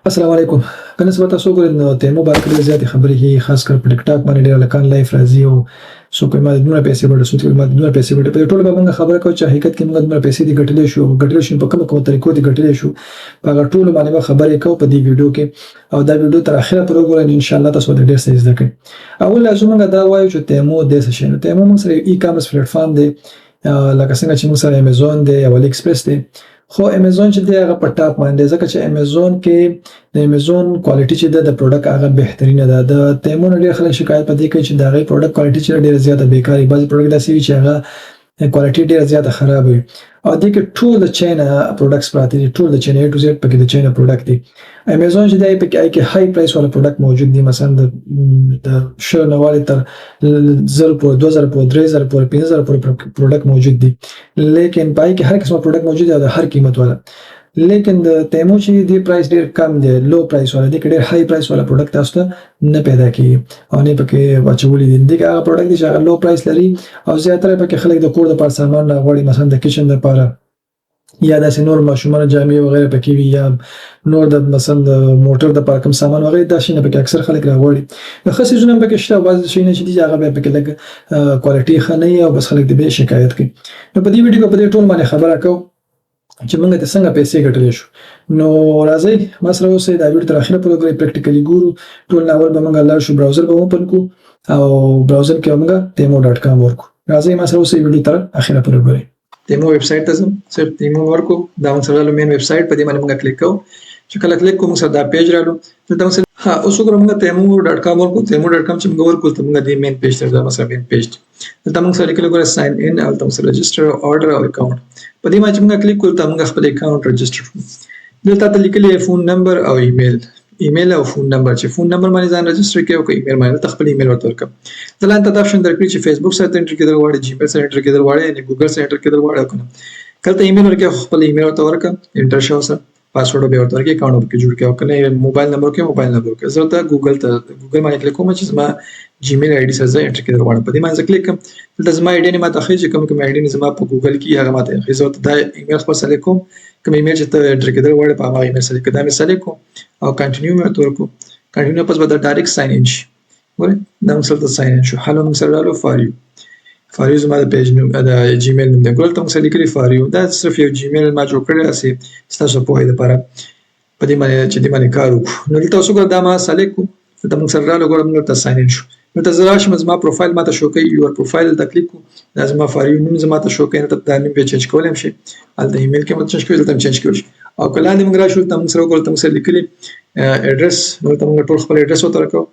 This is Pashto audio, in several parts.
السلام علیکم. کنه سبا تاسو ګورئ نو تیمو باندې ډېر زیاتې خبرې کیږي، خاص کر په ټیک ټاک باندې ډېر هلکان لایف راځي او څوک وايي ما دومره پیسې ګټلې، څوک وايي ما دومره پیسې ګټلې. په دې ټوله به موږ خبره کوو چې حقیقت کې موږ دومره پیسې دې ګټلې شو په کومو طریقو دې ګټلې شو، په هغه ټولو باندې به خبرې کوو په دې ویډیو کې، او دا ویډیو تر اخره پورې وګورئ، ان شاء الله تاسو به ډېر څه زده کړئ. اول لازم موږ دا وایو چې تیمو د څه شی نو تیمو موږ سره ای کامرس پلیټ فارم دی، لکه څنګه چې موږ سره امیزون دی او الی ایکسپریس دی. خو امیزون چې دی هغه په ټاپ باندې، ځکه چې امیزون کې د امیزون کوالټي چې د پروډکټ هغه بهترینه ده. د تیمو نه ډېر خلک شکایت پدې کوي چې د هغې پروډکټ کوالټي چې ډېره زیاته بیکاري، بعضې پروډکټ داسې وي چې هغه کوالټي ډېره زیاته خراب وي، او دې کې ټول د چاینا پروډکټس پراته دي، ټول د چاینا A to Z پکې د چاینا پروډکټ دي. امیزون چې دی پکې کې های پرایس والا پروډکټ موجود دي، مثلا د 100 نه والي تر 1000 پورې، 2000 پورې، 3000 پورې، 5000 پورې پروډکټ موجود دي، لیکن پای کې هر قسمه پروډکټ موجود دی او د هر قیمت والا. لیکن د تیمو چې دی پرایس ډیر کم دی، لو پرایس والا دی، ډیر های پرایس والا پروډکټ تاسو ته نه پیدا کیږي او نه پکې واچولې دي. دغه هغه پروډکټ چې هغه لو پرایس لري او زیاتره پکې خلک د کور د پاره سامان راغوري، مثلا د کچن لپاره یا داسې نور ماشومان جامې وغیرہ پکې وي، یا نور د مثلا د موټر د پاره کوم سامان وغیرہ دا شي نه پکې اکثر خلک راغوري. د خاصې ژوند پکې شته، بعض شي نه چې دي هغه پکې لګ کوالټي ښه نه وي او بس خلک دې به شکایت کوي. نو په دې ویډیو کې په دې ټول باندې خبره کوو چې موږ ته څنګه پیسې ګټلې شو. نو راځئ ما سره اوسئ، دا ویډیو تر اخره پورې وګورئ، پریکټیکلی ګورو. ټول اول به موږ لاړ شو براوزر به اوپن کو او براوزر کې موږ temo.com ورکو. راځئ ما سره اوسئ، ویډیو تر اخره پورې وګورئ. تیمو ویب سټ ته ځم، صرف تیمو ورکو، دا موږ سره مین ویب سټ په دې باندې موږ کلیک کوو. چې کله کلیک کوو موږ سره دا پیج رالو، دلته موږ اوس وګورئ موږ temo.com ورکو. temo.com چې موږ ورکو ته موږ دې مین پیج ته ځو، مثلا مین پیج دلته موږ سره لیکل وګورئ ساين ان او تاسو رجسټر اورډر او اکاونټ. په دې باندې موږ کلیک کوو ته موږ خپل اکاونټ رجسټر کړو. دلته ته لیکلي فون نمبر او ایمیل او فون نمبر، چې فون نمبر باندې ځان رجسټر کړئ او ایمیل باندې خپل ایمیل ورته ورکړئ. دلته دا آپشن درکړي چې فیسبوک سره انټر کېدل غواړي، جیمیل سره انټر کېدل غواړي، یا ګوګل سره انټر کېدل غواړي کنه. کله ایمیل ورکړئ خپل ایمیل ورته ورکړئ، انټر شو سره پاسورډ به ورته ورکړئ، اکاونټ به جوړ کړئ، او کنه موبایل نمبر کې موبایل نمبر کې زه ته ګوګل باندې کلیک کوم چې زما جیمیل آی ډي سره زه انټر کېدل غواړم. په دې باندې کلیک کوم، دلته زما آی ډي نه ماته ښیي چې کوم آی ډي نه زما په ګوګل کې هغه ماته ښیي. زه ته دا ایمیل خپل سلیکټ کوم، کوم ایمیل چې ته انټر کېدل غواړې په هغه ایمیل سلیکټ کړم، سلیکټ کوم او کنټینیو مې ورته ورکوم. کنټینیو پس به دا ډایرکټ ساين ان شي. ګورئ دا موږ سره ساين ان شو. هلو موږ سره رالو فار یو زما د پیج نوم د جیمیل نوم دی. ګورئ ته موږ سره لیکلي فار یو، دا صرف یو جیمیل ما جوړ کړی اسې ستاسو په پوهې لپاره په دې باندې چې دې باندې کار وکړو. نو دلته اوس وګوره دا ما سلیکټ کړو، دلته موږ سره رالو، ګورم دلته ساين ان شو. دلته زه راشم زما پروفایل ماته شو کوي، یور پروفایل دلته کلیک کوو، دا زما فار یو نوم زما ته شو کوي، دلته دا نوم به چینج کولی هم شي، هلته ایمیل کې مو چینج کوي، دلته هم چینج کولی شي. او که لاندې موږ راشو دلته موږ سره وګورو، دلته موږ سره لیکلي اډرس، نو دلته موږ ټول خپل اډرس ورته ورکوو.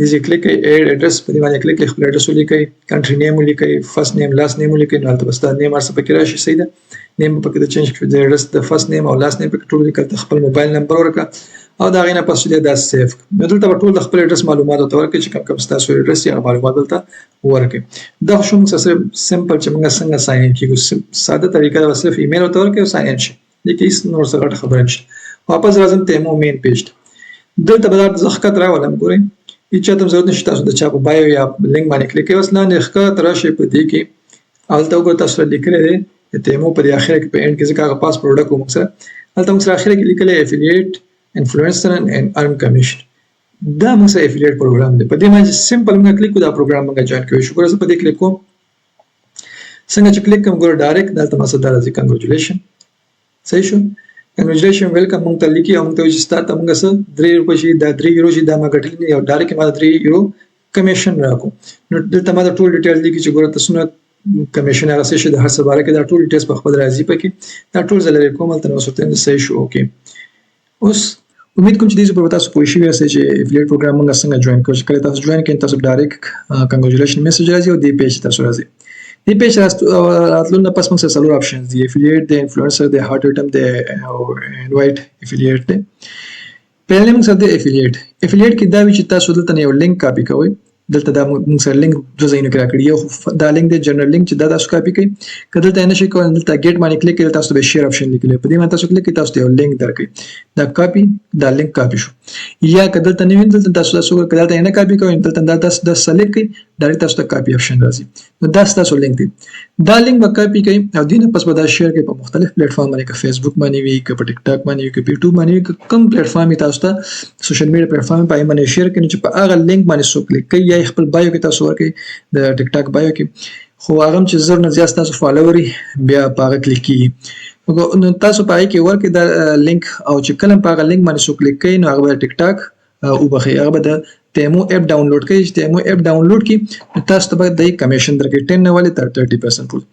دې کلیک کوئ ایډ اډرس، په دې باندې کلیک کوئ، خپل اډرس ولیکئ، کنټري نیم ولیکئ، فرست نیم لاست نیم ولیکئ. نو هلته بس دا نیم هر څه پکې راشي، صحیح ده. نیم پکې د چینج کړئ، د اډرس د فرست نیم او لاست نیم پکې ټول ولیکئ، خپل موبایل نمبر ورکړه او دا غینه پس دې دا سیف. نو دلته ټول د خپل اډرس معلومات ورته ورکړئ چې کوم تاسو اډرس یې معلومات دلته ورکړئ. دا خو موږ سره سمپل چې موږ څنګه ساين ان کیږو، ساده طریقه دا صرف ایمیل ورته ورکړئ او ساين ان شي. دې کې هیڅ نور څه غټه خبره نشته. واپس راځم تیمو مین پیج ته. دلته به دا ځخکت راولم، ګورئ هیڅ چاته ضرورت نشته، تاسو د چا په بایو یا لینک باندې کلیک کوئ، اوس لاندې ښکته راشئ، په دې کې هلته وګورئ تاسو لیکلی دی تیمو په دې اخره کې په اینډ کې ځکه هغه پاس پروډکټ و موږ سره، هلته موږ سره اخره کې لیکلی افیلیټ انفلوئنسر اینډ ارن کمیشن. دا موږ سره افیلیټ پروګرام دی. په دې باندې سمپل موږ کلیک کوو، دا پروګرام موږ جوائن کوو. شکر زه په دې کلیک کوم، څنګه چې کلیک کوم ګوره ډایرکټ دلته ما سره دا راځي کنګریچولیشن، صحیح شو. کنګریچولیشن ویلکم مونږ ته لیکي او مونږ ته وایي چې ستا ته مونږ څه 3 روپۍ شي، دا 3 یورو شي، دا ما ګټلي نه یو ډایرکټ ما 3 یورو کمیشن راکو. نو دلته ما ټول ډیټیل لیکي چې ګوره تاسو نه کمیشن هغه څه شي د هر څه باره کې دا ټول ډیټیلز په خپل راځي پکې، دا ټول زه لرې کوم هلته نو څه صحیح شو. اوکې اوس امید کوم چې دې په تاسو پوه شئ یاست چې افیلیټ پروګرام موږ څنګه جوائن کوو. چې کله تاسو جوائن کړئ تاسو ډایرکټ کنګریچولیشن میسج راځي او دې پیج تاسو راځي. دې پیج راتلو نه پس موږ سره څلور آپشنز دي، افیلیټ دی، انفلوئنسر دی، هارټ ایټم دی او انوایټ افیلیټ دی. پهله موږ سره د افیلیټ کې دا وی چې تاسو دلته یو لینک کاپی کوئ، دلته دا موږ سره لینک د ځایونو کې راکړی، یو دا لینک دی جنرال لینک چې دا تاسو کاپی کړئ، کله دلته نه شي کولای دلته ګیټ باندې کلیک کړئ، تاسو به شیر آپشن لیکلی، په دې باندې تاسو کلیک کړئ، تاسو ته یو لینک درکړي. دا کاپی دا لینک کاپی شو یا کدل ته نه ویل تاسو تاسو کدل ته نه کاپی کوئ دلته دا تاسو د سلیکټ کړئ ډایرکټ تاسو ته کاپی آپشن راځي نو دا تاسو لینک دی دا لینک به کاپی کړئ او دینه پس به دا شیر کړئ په مختلف پلیټ فارم باندې که فیسبوک باندې وي که په ټیک ټاک باندې وي که په یوټیوب باندې وي که کوم پلیټ فارم تاسو ته سوشل میډیا پلیټ فارم په باندې شیر کړئ چې په هغه لینک باندې سو کلیک کړئ یا خپل بایو کې تاسو ورکړئ د ټیک ټاک بایو کې خو هغه چې زر نه زیات تاسو فالووري بیا په هغه کلیک کیږي نو تاسو پای کې ورکې دا لینک او چې کله په هغه لینک باندې سو کلیک کړئ نو هغه ټیک ټاک او بخي هغه به د تیمو اپ ډاونلوډ کړئ چې تیمو اپ ډاونلوډ کړئ تاسو ته به د کمیشن درکې 10 نه والي تر 30% پورې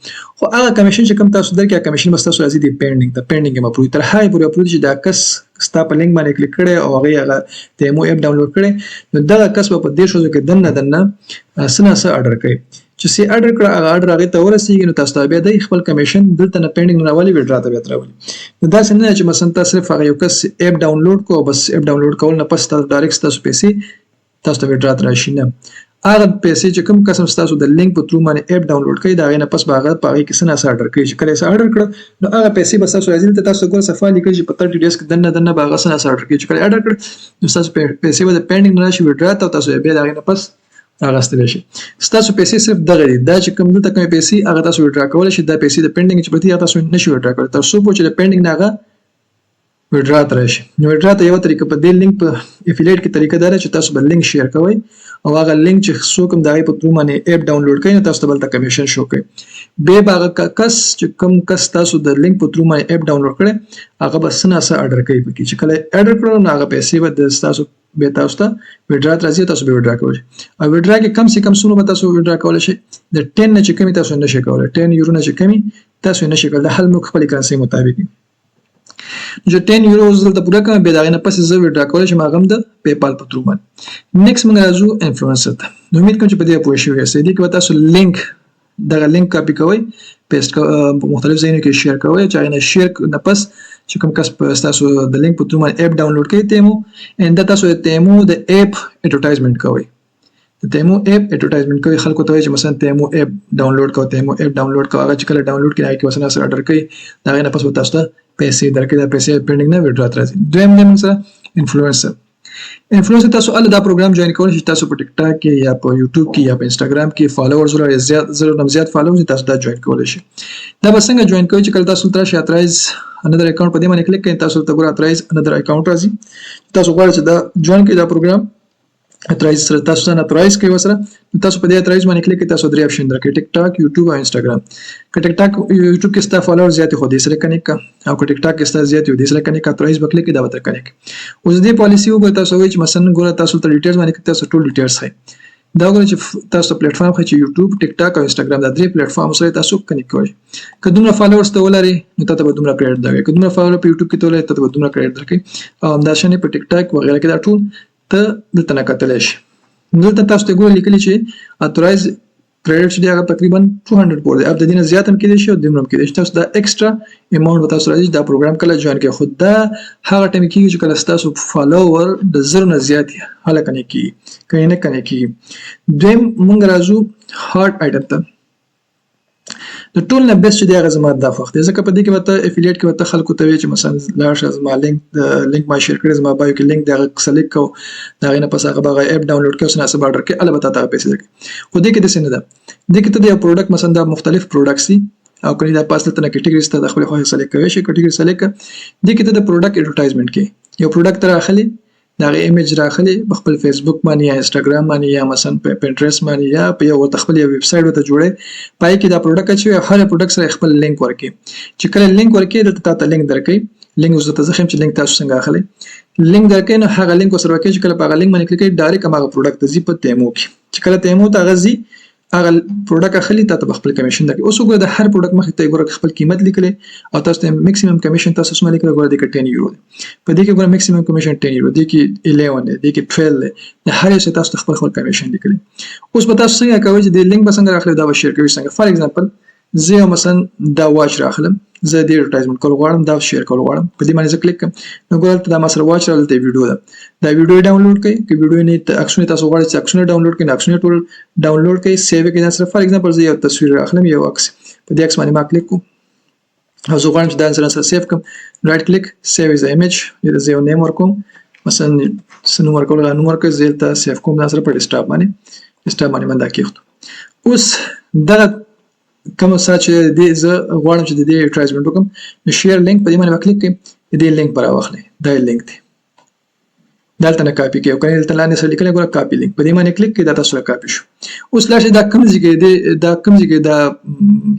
خو هغه کمیشن چې کوم تاسو درکې کمیشن بس تاسو راځي د پینډینګ ما پورې تر هاي پورې چې دا کس ستا په لینک باندې کلیک کړي او هغه تیمو اپ ډاونلوډ کړي نو دا کس په دې شو کې دنه سناسه اورډر کړي چې سی اورډر کړه هغه اورډر هغه ته ورسیږي نو تاسو ته بیا د خپل کمیشن دلته نه پینډینګ نه والی وډرا ته به راولي نو دا څنګه چې مثلا تاسو صرف هغه یو کس اپ ډاونلوډ کو بس اپ ډاونلوډ کول نه پس تاسو ډایرکټ تاسو پیسې تاسو ته وډرا راشي نه هغه پیسې چې کوم قسم تاسو د لینک په ترو باندې اپ ډاونلوډ کړئ دا غي نه پس هغه په کې سنا اورډر کړئ چې کله اورډر کړ نو هغه پیسې بس تاسو راځي ته تاسو ګور صفه لیکل چې په 30 ډیز کې دنه باغ سنا اورډر کړئ چې کله اورډر کړ نو تاسو پیسې به پینډینګ نه راشي وډرا ته تاسو به دا غي نه پس راغستل شي تاسو پیسې صرف دغه دي دا چې کوم دلته کوم پیسې هغه تاسو وډرا کول شي دا پیسې د پینډینګ چې پرتی تاسو نشئ وډرا کول تاسو په چې د پینډینګ نه هغه وډرا ترشي نو وډرا ته یو طریقه په دې لینک په افیلیټ کې طریقه دا چې تاسو بل لینک شیر کوئ او هغه لینک چې څوک هم دغه په ترو باندې اپ ډاونلوډ کړي نو تاسو ته بل کمیشن شو کوي به هغه کس چې کوم کس تاسو د لینک په ترو باندې اپ ډاونلوډ کړي هغه بس نه سره اورډر کوي پکې چې کله اورډر کړو نو هغه پیسې به د تاسو به تاسو ته وډرا راځي تاسو به وډرا کوئ او وډرا کې کم سي کم سونو به تاسو وډرا کول شي د 10 نه چې کمی تاسو نشئ کولای 10 یورو نه چې کمی تاسو نشئ کولای د حل مخ خپل کرنسي مطابق جو 10 یورو زلته پورا کوم به دا نه پس زه وډرا کول شم هغه د پیپال په ترو باندې نیکسټ موږ راځو انفلوئنسر ته نو امید کوم چې په دې پوه شئ چې دې کې تاسو لینک دا لینک کاپی کوئ پیسټ په مختلف ځایونو کې شیر کوئ چې نه شیر نه پس چې کوم کس تاسو د لینک په ترو باندې اپ ډاونلوډ کړئ تیمو ان دا تاسو د تیمو د اپ اډورټایزمنت کوئ د تیمو اپ اډورټایزمنت کوي خلکو ته چې مثلا تیمو اپ ډاونلوډ کوئ تیمو اپ ډاونلوډ کوئ هغه چې کله ډاونلوډ کړئ کې مثلا سره اورډر کړئ دا نه پس تاسو ته پیسې درکې دا پیسې پینډینګ نه وډرا راځي دویم نیم سره انفلوئنسر تاسو ال دا پروګرام جوائن کول شي تاسو په ټیک ټاک کې یا په یوټیوب کې یا په انستګرام کې فالوورز ولرئ زیات فالوورز تاسو دا جوائن کول شي دا به څنګه جوائن کوئ چې کله تاسو تر شي اترایز انذر اکاونټ په دې باندې کلیک کړئ تاسو ته ګور اترایز انذر اکاونټ راځي تاسو غواړئ چې دا جوائن کړئ دا پروګرام اترایز سره تاسو نه اترایز کوي وسره تاسو په دې اترایز باندې کلیک کړئ تاسو درې آپشن درکې ټیک ټاک یوټیوب او انستګرام که ټیک ټاک یوټیوب کې ستا فالوور زیات خو دې سره کنیکټ کا او که ټیک ټاک کې ستا زیات دې سره کنیکټ اترایز بکلیک کې دا وته کنیکټ اوس دې پالیسی وګورئ تاسو وایي چې مثلا ګوره تاسو ته ډیټیلز باندې تاسو ټول ډیټیلز هي دا وګورئ چې تاسو پلیټ فارم خو چې یوټیوب ټیک ټاک او انستګرام دا درې پلیټ فارم سره تاسو کنیکټ کوئ که دومره فالوورز ته ولري نو تاسو به دومره کریډټ درکړي که دومره فالوور په یوټیوب کې ته ولري تاسو به دومره کریډټ درکړي او همداشانه په ټیک ټاک وغیرہ کې دا ټول ته دلته نه کتلی شي دلته تاسو ته ګورئ لیکلي چې اتورایز کریډټ چې هغه تقریبا 200 پورې دی اب د دې نه زیات هم کېدای شي او دومره هم کېدای شي تاسو دا ایکسترا اماونټ به تاسو راځي دا پروګرام کله جوائن کړئ خو دا هغه ټایم کېږي چې کله تاسو فالوور د زر نه زیات هله کنه کېږي کله نه کنه کېږي دویم مونږ راځو هارد آیټم ته د ټول نه بیسټ دی هغه زما د وخت ځکه په دې کې وته افیلیټ کې وته خلکو ته وی چې مثلا لاړ زما لینک ما شیر کړی زما بایو کې لینک دا سلیکټ کو دا غینه پس هغه باغ اپ ډاونلوډ کړو سنا سره اورډر کې البته تا پیسې درکې خو دې کې د سینه ده دې کې ته د پروډکټ مثلا د مختلف پروډکټس دي او کله دا پاس ته کټګوریز ته د خپل خو سلیکټ کوي شي کټګوری سلیکټ دې کې ته د پروډکټ اډورټایزمنت کې یو پروډکټ راخلي دا ایمیج راخلي خپل فیسبوک باندې یا انستګرام باندې یا مثلا په پینټرست باندې یا په یو خپل ویب سټ وته جوړه پای کې دا پروډکټ چې هر پروډکټ سره خپل لینک ورکي چې کله لینک ورکي د ته لینک درکې لینک اوس ته ځخم چې لینک تاسو څنګه اخلي لینک درکې نو هغه لینک سره ورکي چې کله په هغه لینک باندې کلیک کړئ ډایرکټ هغه پروډکټ ته ځي په تیمو کې چې کله تیمو ته غزي هغه پروډکټ اخلي ته خپل کمیشن درکې اوس وګوره د هر پروډکټ مخې ته ګوره خپل قیمت لیکلې او تاسو ته میکسیمم کمیشن تاسو سم لیکل ګوره د 10 یورو په دې کې ګوره میکسیمم کمیشن 10 یورو دی کې 11 دی کې 12 دی د هر څه تاسو خپل کمیشن لیکلې اوس به تاسو څنګه کوئ چې د لینک به څنګه راخلي دا به شیر کوئ څنګه فار ایگزامپل زه مثلا دا واچ راخلم زه د اډورټایزمنت کول غواړم دا شیر کول غواړم په دې باندې زه کلیک کوم نو ګورئ دا مسره واچ راځي د ویډیو دا ویډیو ډاونلوډ کړئ چې ویډیو نه اکشن تاسو غواړئ چې اکشن ډاونلوډ کړئ اکشن ټول ډاونلوډ کړئ سیو کړئ دا سره فار ایگزامپل زه یو تصویر راخلم یو عکس په دې عکس باندې ما کلیک کوم او زه غواړم چې دا انسان سره سیف کړم رائټ کلیک سیو از ایمیج یا زه یو نیم ورکوم مثلا سنو ورکول غو نوم ورکړ زه ته سیف کوم دا سره په ډیسکټاپ باندې باندې کېښتو اوس دا کوم څه چې دې زه غواړم چې د دې ایډورټایزمنت وکم نو شیر لینک په دې باندې کلیک کړئ دې لینک پر واخلئ دا لینک دی دلته نه کاپی کړئ او کنه دلته لاندې سره لیکل غواړم کاپی لینک په دې باندې کلیک کړئ دا تاسو کاپی شو اوس لاشه دا کوم ځای کې دا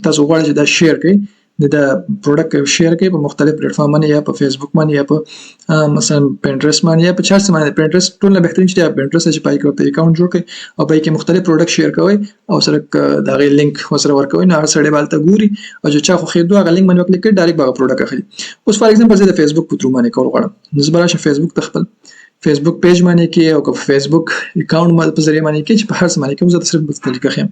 تاسو غواړئ چې دا شیر کړئ د پروډکټ شیر کوي په مختلف پلیټ فارم باندې یا په فیسبوک باندې یا په مثلا پینټرست باندې یا په چارټ باندې پینټرست ټول نه بهترین چې پینټرست چې پای کې اکاونټ جوړ کړئ او پای کې مختلف پروډکټ شیر کوئ او سره دا غي لینک وسره ورکوئ نه هر سړی بالته ګوري او چې چا خو خېدو هغه لینک باندې کلیک کړئ ډایرکټ هغه پروډکټ اخلي اوس فار ایگزامپل زه د فیسبوک په ترو باندې کول غواړم نسبت راشه فیسبوک ته خپل فیسبوک پیج باندې کې او که فیسبوک اکاونټ مال په ذریعہ باندې کې چې په هر څه باندې کې زه صرف په طریقه خیم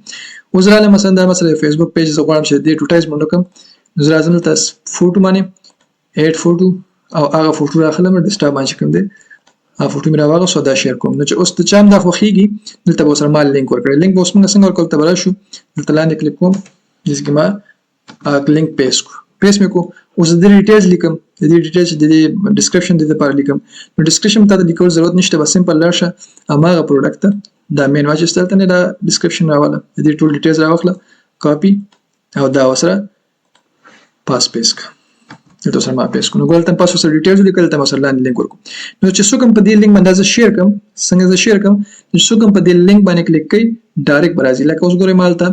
وزراله مثلا دا مثلا فیسبوک پیج زه غواړم چې د ایډورټایزمنت وکم زه راځم تاسو فوټو باندې اډ فوټو او هغه فوټو راخلم ډیسکټاپ باندې کوم دی هغه فوټو مې راوغه سو دا شیر کوم نو چې اوس ته چام دا خوخیږي دلته به سره مال لینک ورکړي لینک اوس موږ څنګه ورکول ته براشو دلته لاندې کلیک کوم چې ما لینک پیسټ مې کو اوس د ډیټیلز لیکم د دې ډیټیلز د ډسکرپشن د لپاره لیکم نو ډسکرپشن ته د لیکو ضرورت نشته بس سمپل لاشه اماغه پروډکټ دا مین واچ ستل ته نه دا ډسکرپشن راواله د دې ټول ډیټیلز راوخله کاپی او دا وسره پاس پیسک ته سره ما پیسک نو ګولته پاس وسره ډیټیلز لیکل ته مثلا لینک ورکو نو چې څوک په دې لینک باندې شیر کوم څنګه زه شیر کوم چې څوک په دې لینک باندې کلیک کوي ډایرکټ برازي لکه اوس ګورې مالته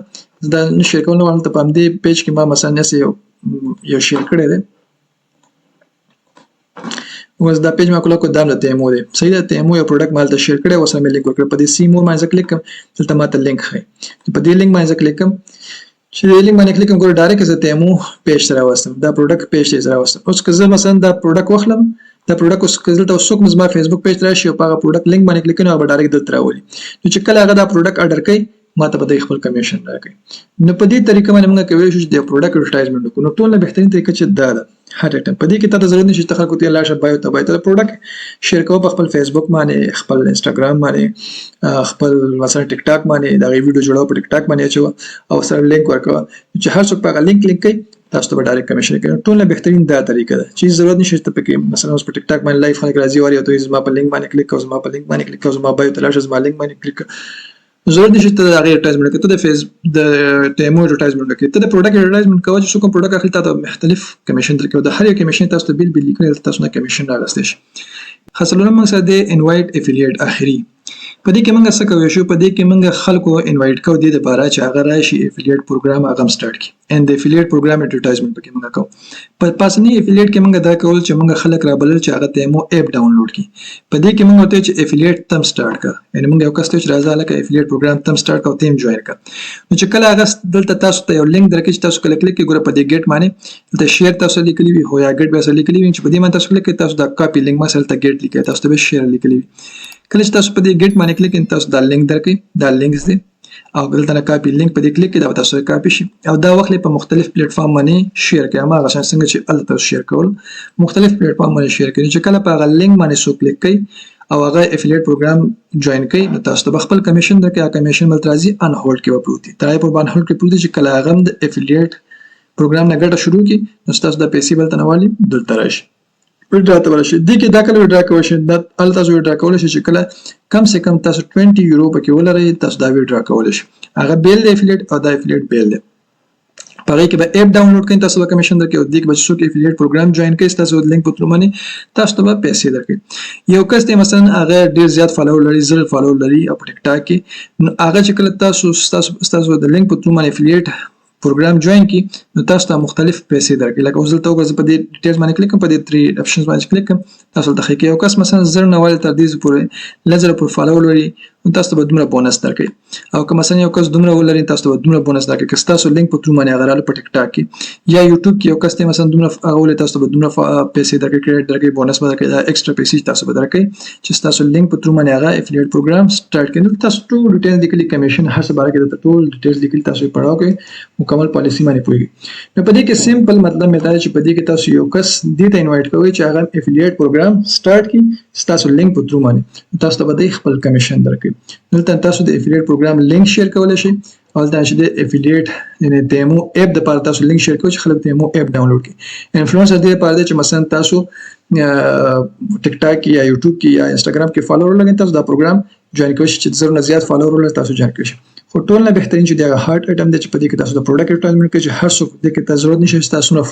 دا نشي کولای مالته په دې پیج کې ما مثلا نسې یو شیر کړی دی اوس دا پیج ما کوله کو دام ته مو دی صحیح ده ته مو یو پروډکټ مالته شیر کړی اوس مې لینک ورکړ په دې سی مور باندې کلیک کوم دلته ماته لینک خای په دې لینک باندې کلیک کوم چې د لینک باندې کلیک کوم ګور ډایرکټ زه ته مو پیج سره واسم دا پروډکټ پیج سره واسم اوس که زه مثلا دا پروډکټ واخلم دا پروډکټ اوس کله تاسو کوم زما فیسبوک پیج راشي او په پروډکټ لینک باندې کلیک کړئ او ډایرکټ دلته راولي نو چې کله هغه دا پروډکټ آرډر کړئ ماته به د خپل کمیشن راکړي نو په دې طریقه باندې موږ کوي چې د پروډکټ ایډورټایزمنت وکړو نو ټول نه بهترین طریقه چې دا ده هر ټیم په دې کې تاسو ضرورت نشته خلکو ته لاشه بایو ته پروډکټ شیر کوو په خپل فیسبوک باندې خپل انستګرام باندې خپل مثلا ټیک ټاک باندې دا ویډیو جوړو په ټیک ټاک باندې اچو او سره لینک ورکوه چې هر څوک په لینک کلیک کوي تاسو ته ډایرکټ کمیشن کوي ټول نه بهترین دا طریقه ده چې ضرورت نشته پکې مثلا اوس په ټیک ټاک باندې لایف خلک راځي او ته زما په لینک باندې کلیک کوو زما په لینک باندې کلیک کوو زما بایو ته لاشه زما لینک باندې کلیک ضرورت نشته د هغه ایډورټایزمنت کې ته د فیس د ټیمو ایډورټایزمنت کې ته د پروډکټ ایډورټایزمنت کوي چې کوم پروډکټ اخلي ته مختلف کمیشن درکو د هر یو کمیشن تاسو ته بیل لیکل تاسو نه کمیشن راغستې شي خاصه لونه موږ سره د انوایټ افیلیټ اخري په دې کې موږ څه کوو شو په دې کې موږ خلکو انوایټ کوو د لپاره چې هغه راشي افیلیټ پروګرام هغه سٹارټ کړي اند افیلیټ پروګرام ایډورټایزمنت پکې موږ کوو په پاسنی افیلیټ کې موږ دا کول چې موږ خلک را بلل چې هغه تیمو اپ ډاونلوډ کړي په دې کې موږ ته چې افیلیټ تم سٹارټ کړه یعنی موږ یو کس ته چې راځه لکه افیلیټ پروګرام تم سٹارټ کوو تیم جوائن کړه نو چې کله هغه دلته تاسو ته یو لینک درکې چې تاسو کله کلیک کې ګوره په دې ګیټ باندې دلته شیر تاسو لیکلی وي هو یا ګیټ به تاسو لیکلی وي چې په دې باندې تاسو کلیک کې تاسو دا کاپی لینک ما سره ته ګیټ لیکي تاسو ته به شیر لیکلی وي کله چې تاسو په دې ګیټ باندې کلیک کړئ تاسو دا لینک درکې دا لینکس دي او دلته نه کاپی لینک په دې کلیک کې دا تاسو کاپی شي او دا وخت په مختلف پلیټ فارم باندې شیر کړئ ما غشن څنګه چې ال تاسو شیر کول مختلف پلیټ فارم باندې شیر کړئ چې کله په هغه لینک باندې سو کلیک کړئ او هغه افیلیټ پروګرام جوائن کړئ نو تاسو ته خپل کمیشن درکې هغه کمیشن مل ترازی ان هولډ کې وپروتي ترای په باندې هولډ کې پروتي چې کله هغه د افیلیټ پروګرام نه ګټه شروع کی نو تاسو د پیسې بل تنوالي دلته راشي وډرا ته ورشي د کې دا کله وډرا کوي چې د ال تاسو وډرا کول شي چې کله کم سے کم تاسو 20 یورو پکې ولرئ تاسو دا وډرا کول شي هغه بیل دی افیلیټ او دا افیلیټ بیل دی پاره کې به اپ ډاونلوډ کړئ تاسو به کمیشن درکې او د کې بچو کې افیلیټ پروګرام جوائن کړئ تاسو د لینک په تر باندې تاسو ته به پیسې درکې یو کس ته مثلا هغه ډیر زیات فالو لري زر فالو لري په ټیک ټاک کې هغه چې کله تاسو د لینک په تر باندې افیلیټ پروګرام جوائن کی نو تاسو ته مختلف پیسې درکې لکه اوس دلته وګورئ په دې ډیټیلز باندې کلیک کوم په دې 3 اپشنز باندې کلیک کوم تاسو ته ښیي یو کس مثلا زر نه وایي تر دې پورې لزر پر فالو لري نو تاسو ته دومره بونس درکې او که مثلا یو کس دومره ولري تاسو ته دومره بونس درکې که تاسو لینک په تر باندې غراله په ټیک ټاک کې یا یوټیوب کې یو کس ته مثلا دومره غولې تاسو ته دومره پیسې درکې کریډټ درکې بونس درکې دا ایکسترا پیسې تاسو به درکې چې تاسو لینک په تر باندې هغه افیلیټ پروګرام سٹارټ کړئ تاسو ټول ډیټیلز لیکلي کمیشن هر څه باره کې ټول ډیټیلز لیکلي تاسو پڑھاو کې مکمل پالیسی باندې پوهیږئ نو په دې کې سمپل مطلب مې دا چې په دې کې تاسو یو کس دې ته انوایټ کوئ چې هغه افیلیټ پروګرام سٹارټ کړي تاسو لینک په تر باندې تاسو ته به خپل کمیشن درکړي دلته تاسو د افیلیټ پروګرام لینک شیر کولای شئ ولته چې د افیلیټ یعنی تیمو اپ د پاره تاسو لینک شیر کوئ چې خلک تیمو اپ ډاونلوډ کړي. انفلوئنسر دې لپاره چې مثلا تاسو ټیک ټاک کې یا یوټیوب کې یا انستګرام کې فالوور لګئ، تاسو دا پروګرام جوائن کوئ چې زر نه زیات فالوور ولر تاسو جوائن کوئ. خو ټول نه بهترین چې دا هارت ایټم دی چې په دې کې تاسو د پروډکټ ایډورټایزمنټ کوي چې هر څوک دې کې تاسو ضرورت نشي تاسو نه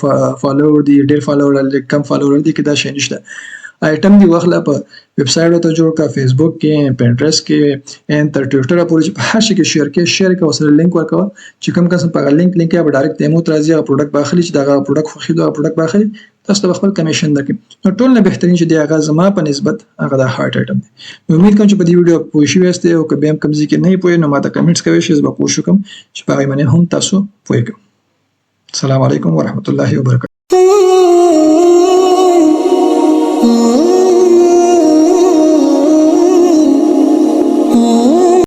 فالوور دي ډېر فالوور لري کم فالوور دي کې دا شي نشته. ایټم دی واخله په ویب سټ ته جوړ کا، فیسبوک کې، پینټرست کې، ان تر ټویټر پورې چې په هر شي کې شیر کې شیر کا وسره لینک ورکوه چې کوم کس په لینک یا به ډایرکټ تیمو ترازی هغه پروډکټ باخلي چې دا پروډکټ خو خېدو پروډکټ باخلي تاسو ته خپل کمیشن درکړي. نو ټول نه بهترین چې دی هغه زما په نسبت هغه د هارت ایټم دی. امید کوم چې په دې ویډیو پوه شئ واسطه او که به هم کوم ځای کې نه پوه نو ماته کمنټس کوئ چې زه به کوشش وکم چې په هغه باندې هم تاسو پوه کړم. السلام علیکم ورحمت الله وبرکاته.